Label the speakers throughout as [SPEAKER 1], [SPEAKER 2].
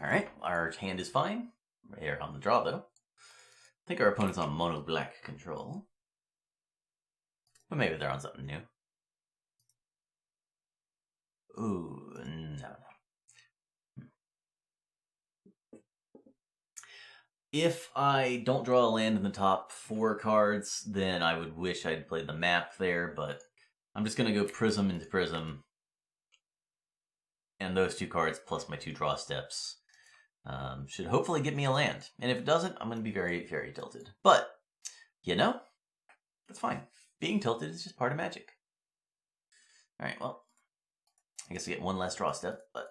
[SPEAKER 1] Alright, our hand is fine. We're here on the draw, though. I think our opponent's on mono black control. But maybe they're on something new. Ooh, no. If I don't draw a land in the top 4 cards, then I would wish I'd played the map there, but I'm just going to go Prism into Prism. And those 2 cards plus my 2 draw steps should hopefully get me a land. And if it doesn't, I'm going to be very, very tilted. But, you know, that's fine. Being tilted is just part of Magic. Alright, well, I guess I get 1 less draw step, but,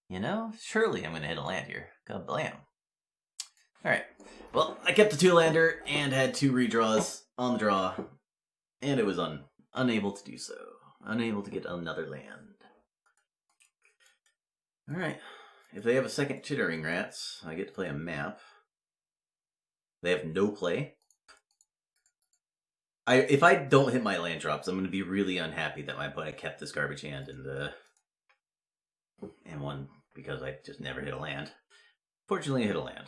[SPEAKER 1] you know, surely I'm going to hit a land here. Kablam. Alright, well, I kept the 2-lander and had 2 redraws on the draw, and it was unable to do so. Unable to get another land. Alright, if they have a second Chittering Rats, I get to play a map. They have no play. If I don't hit my land drops, I'm going to be really unhappy that my opponent kept this garbage hand and won because I just never hit a land. Fortunately, I hit a land.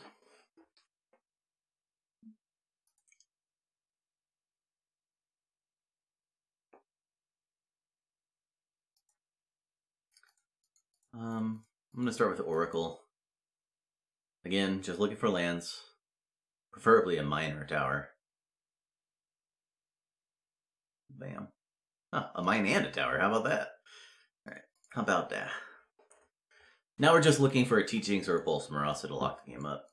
[SPEAKER 1] I'm going to start with Oracle. Again, just looking for lands. Preferably a mine or a tower. Bam. Oh, a mine and a tower. How about that? Alright, how about that? Now we're just looking for a Teachings or a Pulse Marasa to lock the game up.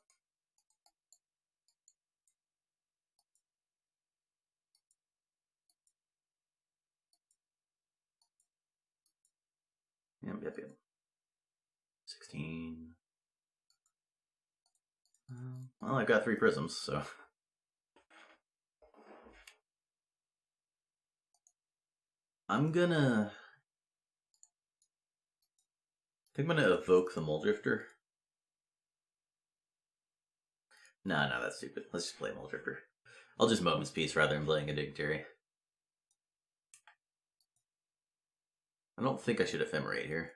[SPEAKER 1] Yep. 16. Well, I've got 3 prisms, so. I think I'm gonna evoke the Mole Drifter. No, that's stupid. Let's just play Mole Drifter. I'll just Moment's Peace rather than playing a Dignitary. I don't think I should Ephemerate here.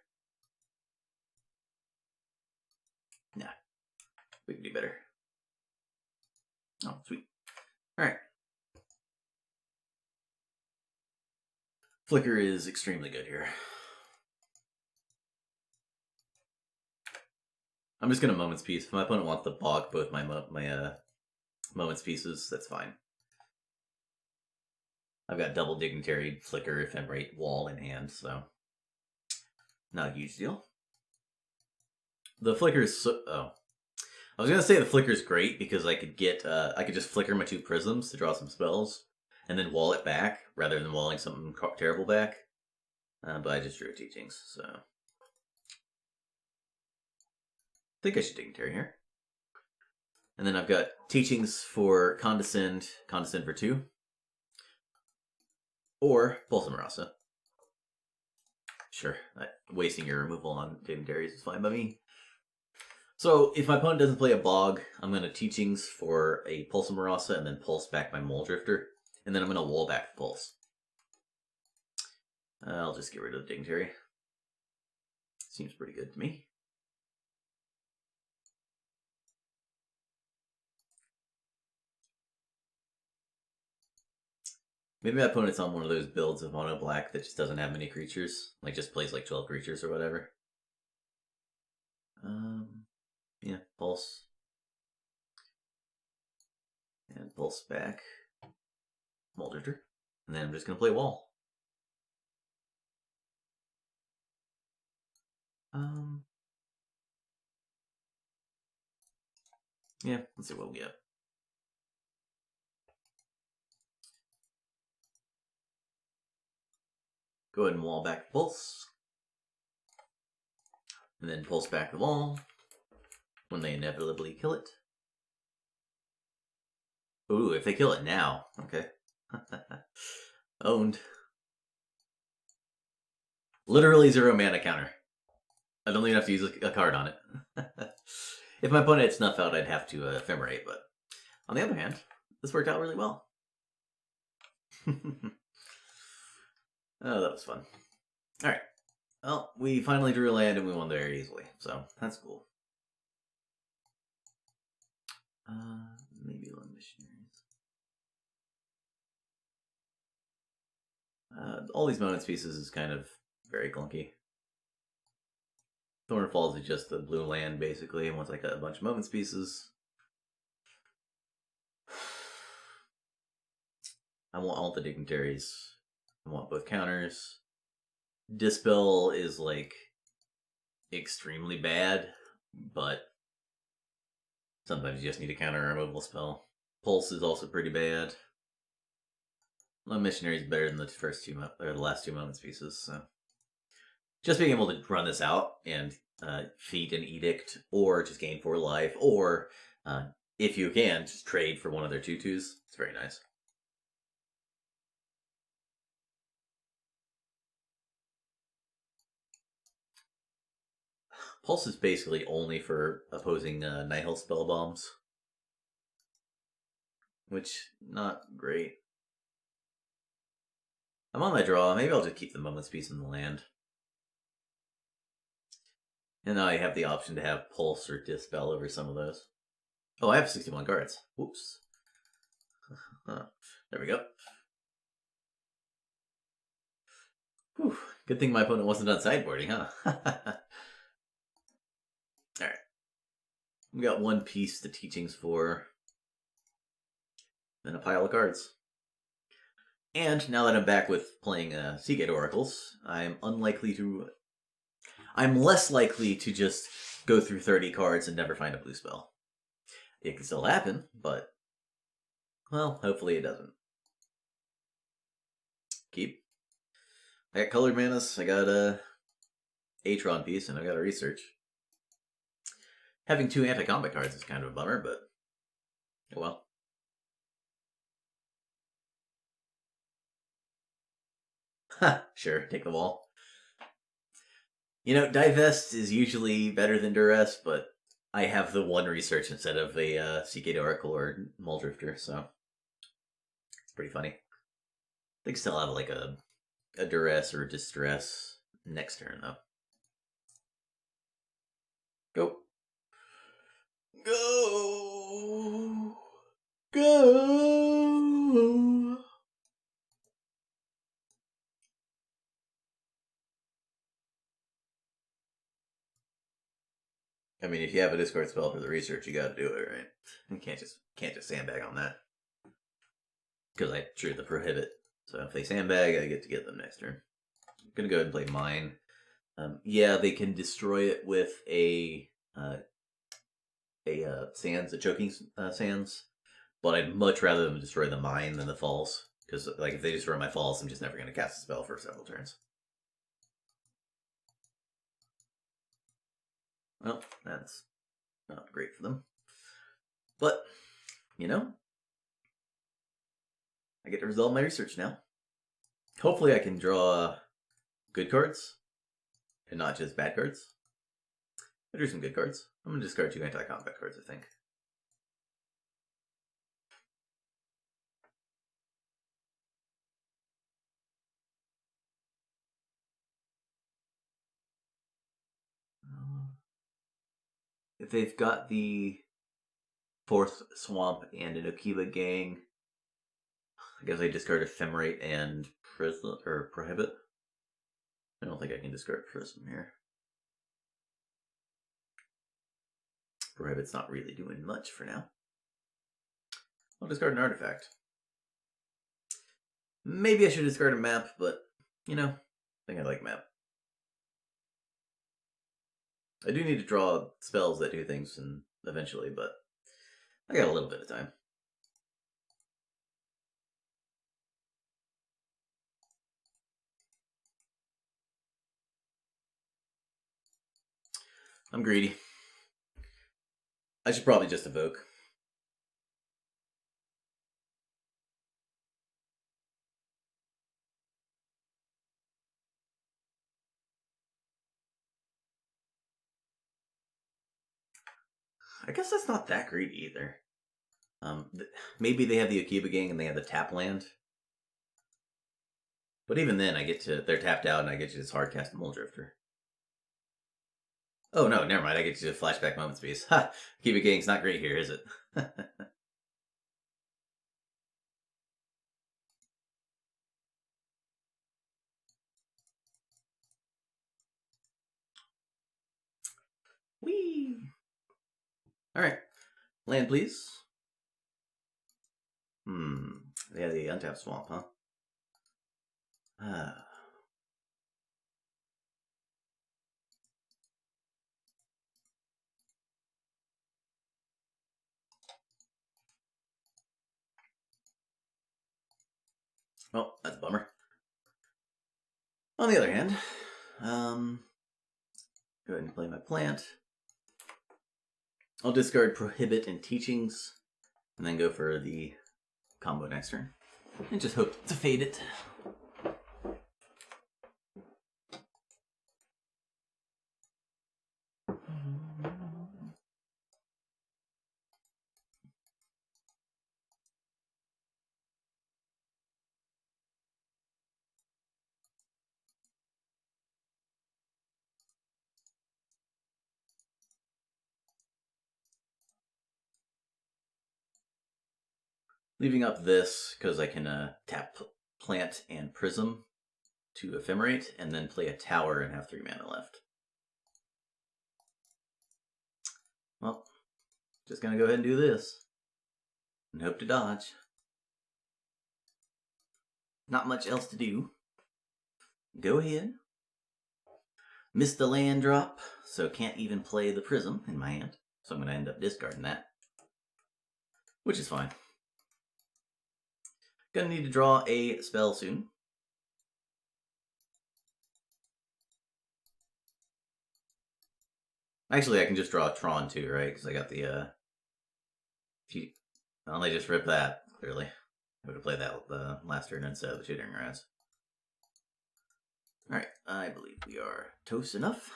[SPEAKER 1] Nah. We can do better. Oh, sweet. Alright. Flicker is extremely good here. I'm just gonna Moment's Peace. If my opponent wants to bog both my Moment's Pieces, that's fine. I've got double Dignitary, Flicker, Ephemerate, Wall in hand, so not a huge deal. The Flicker is so... Oh. I was gonna say the Flicker is great because I could get... I could just flicker my 2 prisms to draw some spells, and then wall it back, rather than walling something terrible back. But I just drew a Teachings, so... I think I should Dignitary here. And then I've got Teachings for Condescend for 2. Or Pulse Marasa. Sure, wasting your removal on Dignitaries is fine by me. So, if my opponent doesn't play a Bog, I'm going to Teachings for a Pulse Marasa and then Pulse back my Mole Drifter. And then I'm going to wall back the Pulse. I'll just get rid of the Dignitary. Seems pretty good to me. Maybe my opponent's on one of those builds of mono black that just doesn't have many creatures. Like, just plays like 12 creatures or whatever. Yeah, Pulse. And Pulse back. Mole Drifter. And then I'm just going to play Wall. Yeah, let's see what we get. Go ahead and wall back the Pulse. And then Pulse back the Wall. When they inevitably kill it. Ooh, if they kill it now. Okay. Owned. Literally 0 mana counter. I don't even have to use a card on it. If my opponent had Snuff out, I'd have to Ephemerate, but on the other hand, this worked out really well. Oh, that was fun. Alright. Well, we finally drew a land and we won very easily, so that's cool. Maybe Lone Missionaries. All these moments pieces is kind of very clunky. Thorn Falls is just the blue land, basically, and once I got a bunch of moments pieces, I want all the dignitaries. I want both counters. Dispel is, like, extremely bad, but sometimes you just need a counter a removal spell. Pulse is also pretty bad. Lone Missionary is better than the the last two moments pieces, so just being able to run this out and feat an edict, or just gain 4 life, or if you can, just trade for one of their 2/2s. It's very nice. Pulse is basically only for opposing Nihil spell bombs, which not great. I'm on my draw. Maybe I'll just keep the moments piece in the land. And now I have the option to have Pulse or Dispel over some of those. Oh, I have 61 cards. Whoops. There we go. Whew. Good thing my opponent wasn't on sideboarding, huh? Alright. We got one piece the teachings for. Then a pile of cards. And now that I'm back with playing Seagate Oracles, I'm less likely to just go through 30 cards and never find a blue spell. It can still happen, but, well, hopefully it doesn't. Keep. I got colored manas, I got a Tron piece, and I got a research. Having 2 anti-combat cards is kind of a bummer, but oh well. Sure, take the wall. You know, Divest is usually better than Duress, but I have the 1 research instead of a Seagate Oracle or Muldrifter, so it's pretty funny. They can still have like a Duress or a Distress next turn, though. Go. Go. Go. I mean, if you have a discard spell for the research, you gotta do it, right? You can't just sandbag on that. Because I drew the prohibit. So if they sandbag, I get to get them next turn. I'm gonna go ahead and play mine. Yeah, they can destroy it with a sands, a choking sands. But I'd much rather them destroy the mine than the falls. Because like if they destroy my falls, I'm just never gonna cast a spell for several turns. Well, that's not great for them. But, you know, I get to resolve my research now. Hopefully I can draw good cards, and not just bad cards. I drew some good cards. I'm going to discard 2 anti-combat cards, I think. If they've got the 4th Swamp and an Okiba Gang, I guess I discard Ephemerate and Prism or Prohibit. I don't think I can discard Prism here. Prohibit's not really doing much for now. I'll discard an artifact. Maybe I should discard a map, but, you know, I think I like map. I do need to draw spells that do things and eventually, but I got a little bit of time. I'm greedy. I should probably just evoke. I guess that's not that greedy either. Maybe they have the Akiba Gang and they have the tap land. But even then, they're tapped out and I get to just hard cast a Muldrifter. Oh no, never mind. I get to flashback moments piece. Ha! Akiba Gang's not great here, is it? Whee! Alright. Land, please. Yeah, the untapped swamp, huh? Well, that's a bummer. On the other hand, go ahead and play my plant. I'll discard Prohibit and Teachings, and then go for the combo next turn. And just hope to fade it. Leaving up this, because I can tap Plant and Prism to Ephemerate, and then play a Tower and have 3 mana left. Well, just gonna go ahead and do this. And hope to dodge. Not much else to do. Go ahead. Missed the land drop, so can't even play the Prism in my hand. So I'm going to end up discarding that. Which is fine. Gonna need to draw a spell soon. Actually, I can just draw a Tron too, right? Because I got the, Well, they just ripped that, clearly. I would have played that last turn instead of the Chittering Rats. Alright, I believe we are toast enough.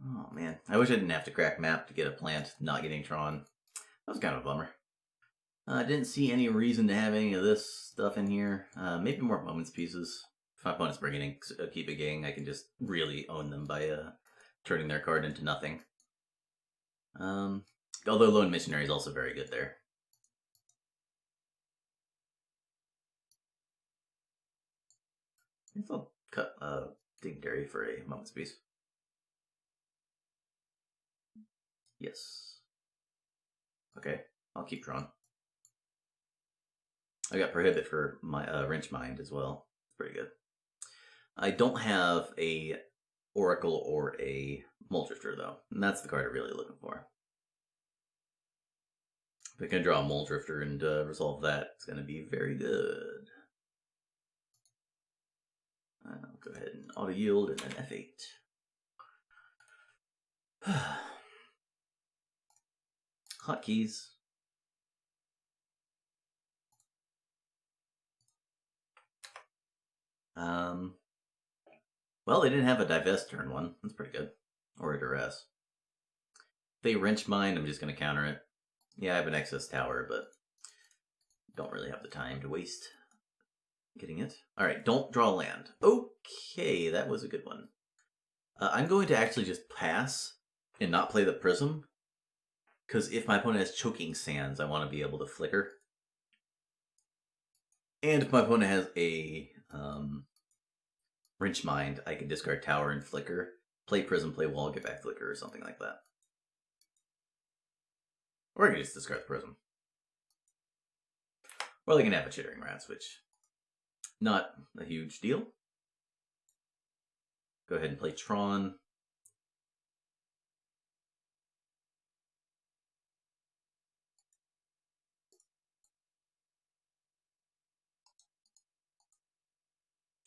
[SPEAKER 1] Oh man, I wish I didn't have to crack map to get a plant not getting Tron. That was kind of a bummer. I didn't see any reason to have any of this stuff in here. Maybe more moments pieces. If my opponent's bringing in a Keep a Gang, I can just really own them by turning their card into nothing. Although Lone Missionary is also very good there. I guess I'll cut Dignitary for a moments piece. Yes. Okay, I'll keep Tron. I got Prohibit for my Wrench Mind as well. It's pretty good. I don't have a Oracle or a Moldrafter though, and that's the card I'm really looking for. If I can draw a Moldrafter and resolve that, it's going to be very good. I'll go ahead and auto yield and then F8. Hotkeys. Well, they didn't have a Divest turn 1. That's pretty good. Or a Duress. If they Wrench Mind, I'm just going to counter it. Yeah, I have an excess tower, but don't really have the time to waste getting it. Alright, don't draw land. Okay, that was a good one. I'm going to actually just pass and not play the Prism. Because if my opponent has Choking Sands, I want to be able to flicker. And if my opponent has a Wrench Mind, I can discard Tower and Flicker, play Prism, play Wall, get back Flicker, or something like that. Or I can just discard the Prism. Or they can have a Chittering Rats, which, not a huge deal. Go ahead and play Tron.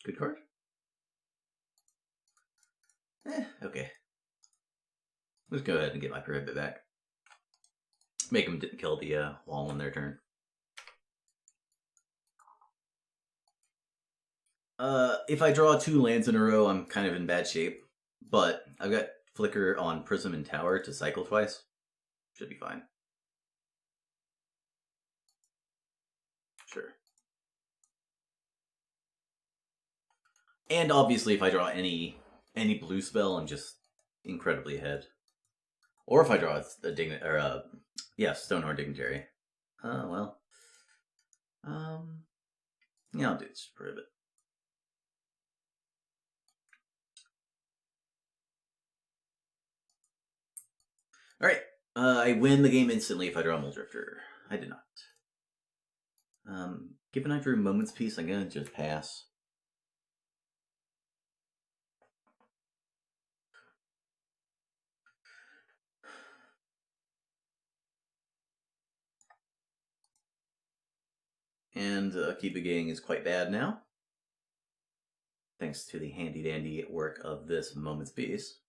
[SPEAKER 1] Good card. Okay. Let's go ahead and get my Prohibit back. Make them kill the wall on their turn. If I draw 2 lands in a row, I'm kind of in bad shape. But I've got Flicker on Prism and Tower to cycle twice. Should be fine. Sure. And obviously, if I draw any blue spell, I'm just incredibly ahead. Or if I draw a Stonehorn Dignitary. Well. Yeah, I'll do this for a bit. Alright. I win the game instantly if I draw a Muldrifter. I did not. Given I drew Moment's Peace, I'm gonna just pass. And Keep It Gang is quite bad now. Thanks to the handy-dandy work of this Moment's Peace.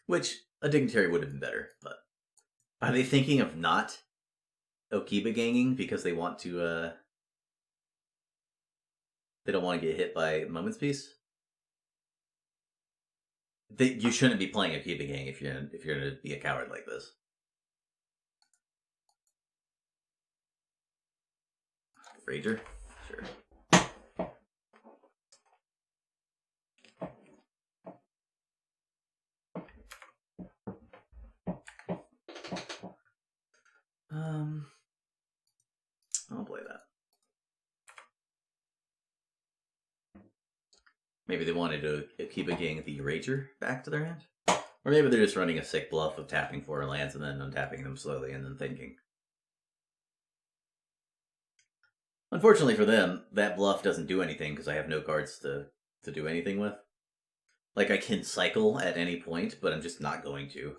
[SPEAKER 1] Which, a Dignitary would have been better, but... Are they thinking of not Okiba ganging because they want to, they don't want to get hit by Moment's Peace? You shouldn't be playing Okiba gang if you're going to be a coward like this. Rager? Sure. I'll play that. Maybe they wanted to keep a gang the Rager back to their hand? Or maybe they're just running a sick bluff of tapping 4 lands and then untapping them slowly and then thinking. Unfortunately for them, that bluff doesn't do anything because I have no cards to do anything with. Like, I can cycle at any point, but I'm just not going to.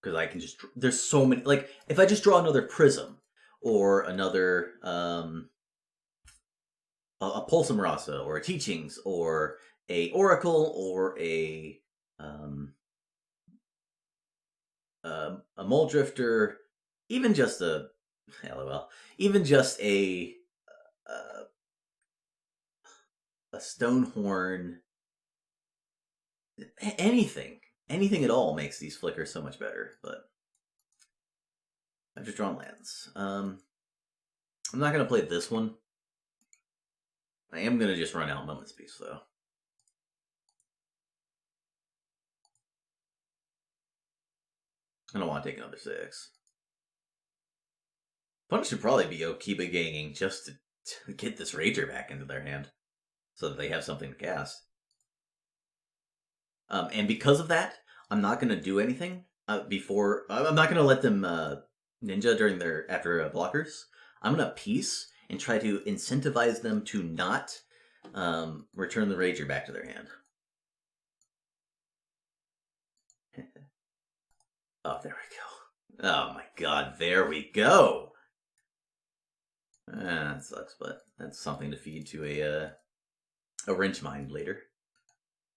[SPEAKER 1] Because I can just... There's so many... Like, if I just draw another Prism, or another... a Pulsum Rasa, or a Teachings, or a Oracle, or a Muldrifter, even just a... LOL. Even just a Stonehorn... Anything at all makes these flickers so much better, but I've just drawn lands. I'm not going to play this one. I am going to just run out Moment's Peace, though. I don't want to take another 6. Opponents should probably be Okiba ganging just to get this Rager back into their hand, so that they have something to cast. And because of that, I'm not going to do anything before... I'm not going to let them ninja during their... after blockers. I'm going to peace and try to incentivize them to not return the Rager back to their hand. Oh, there we go. Oh my god, there we go! That sucks, but that's something to feed to a Wrench Mine later.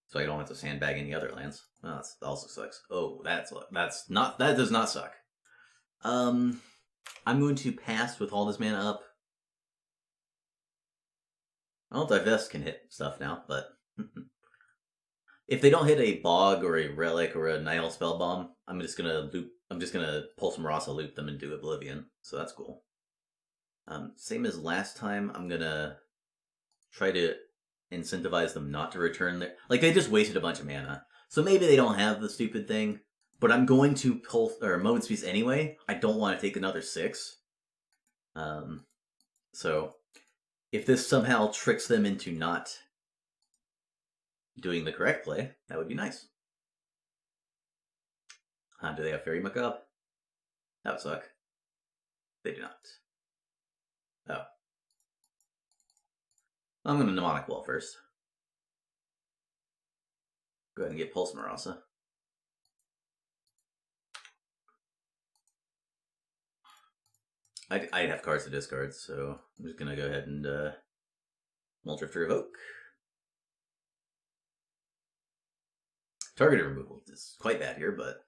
[SPEAKER 1] So I don't have to sandbag any other lands. Oh, that also sucks. Oh, that does not suck. I'm going to pass with all this mana up. Well, Divest can hit stuff now, but if they don't hit a Bog or a Relic or a Nihil Spellbomb, I'm just gonna Pulsum Rasa loop them into Oblivion. So that's cool. Same as last time, I'm gonna try to incentivize them not to return their... Like, they just wasted a bunch of mana. So maybe they don't have the stupid thing, but I'm going to Moment's Peace anyway. I don't want to take another 6. So, if this somehow tricks them into not doing the correct play, that would be nice. Do they have Fairy Macabre? That would suck. They do not. Oh. I'm going to Mnemonic Wall first. Go ahead and get Pulsum Rasa. I have cards to discard, so I'm just going to go ahead and Muldrifter Evoke. Targeted removal is quite bad here, but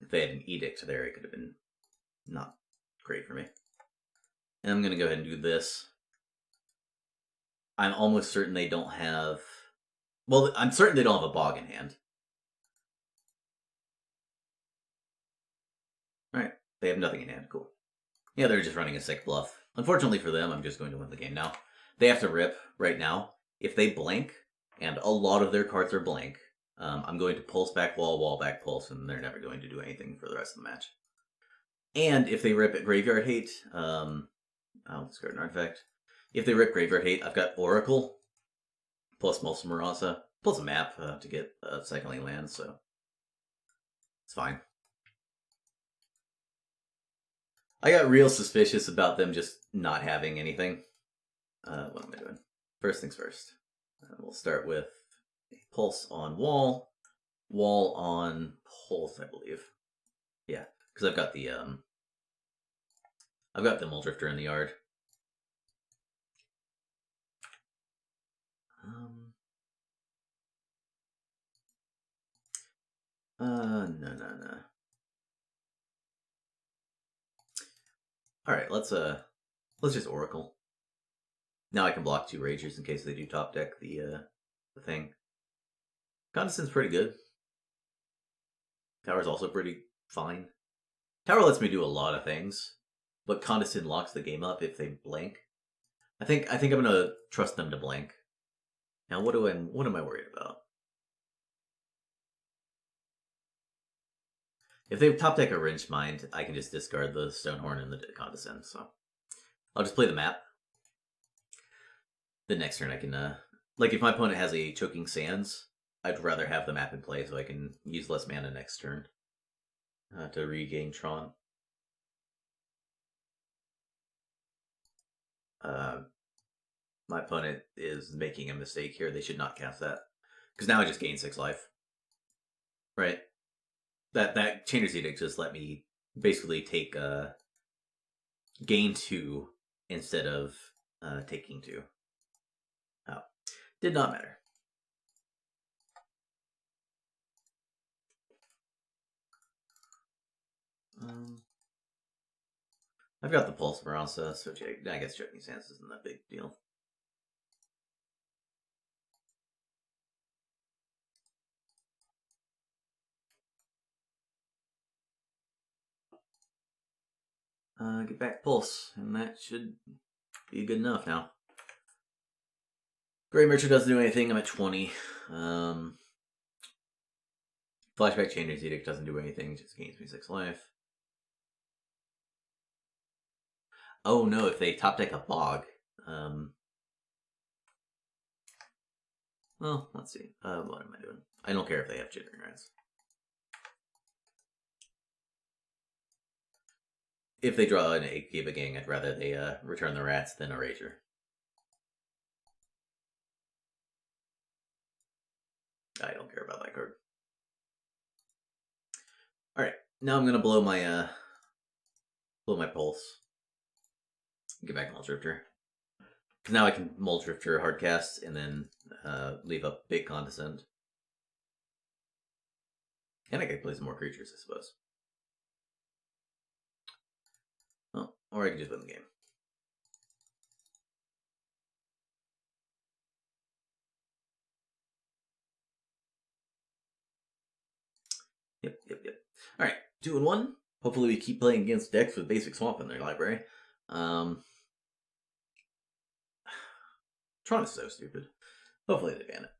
[SPEAKER 1] if they had an Edict there, it could have been not great for me. And I'm going to go ahead and do this. I'm almost certain they don't have... Well, I'm certain they don't have a Bog in hand. Alright, they have nothing in hand. Cool. Yeah, they're just running a sick bluff. Unfortunately for them, I'm just going to win the game now. They have to rip right now. If they blank, and a lot of their cards are blank, I'm going to pulse back wall, wall back pulse, and they're never going to do anything for the rest of the match. And if they rip at Graveyard Hate, I'll discard an artifact. If they rip Graveyard Hate, I've got Oracle, plus Mulsa Marasa, plus a map to get a second lane land, so it's fine. I got real suspicious about them just not having anything. What am I doing? First things first. We'll start with a pulse on wall, wall on pulse, I believe. Yeah, because I've got the Muldrifter in the yard. No. All right, let's just Oracle. Now I can block 2 Ragers in case they do top deck the thing. Condescend's pretty good. Tower's also pretty fine. Tower lets me do a lot of things, but Condescend locks the game up if they blank. I think I'm gonna trust them to blank. Now what am I worried about? If they top deck a Wrench Mind, I can just discard the Stonehorn and the Condescend, so I'll just play the map. The next turn I can, like if my opponent has a Choking Sands, I'd rather have the map in play so I can use less mana next turn to regain Tron. My opponent is making a mistake here. They should not cast that. Because now I just gain 6 life. Right? That Changer's Edict just let me basically take gain 2 instead of taking 2. Oh. Did not matter. I've got the Pulse Marasa, so I guess Choking Sands isn't that big deal. Get back Pulse, and that should be good enough now. Grey Merchant doesn't do anything, I'm at 20. Flashback Changer's Edict doesn't do anything, just gains me 6 life. Oh no, if they top deck a Bog. Well, let's see. What am I doing? I don't care if they have Chittering Rats. If they draw an Giba Gang, I'd rather they return the rats than a Rager. I don't care about that card. Alright, now I'm gonna blow my pulse. Get back Muldrifter. Because now I can Muldrifter hardcast and then leave up big Condescend. And I can play some more creatures, I suppose. Oh, or I can just win the game. Yep. Alright, 2-1. Hopefully we keep playing against decks with basic swamp in their library. Tron is so stupid. Hopefully they ban it.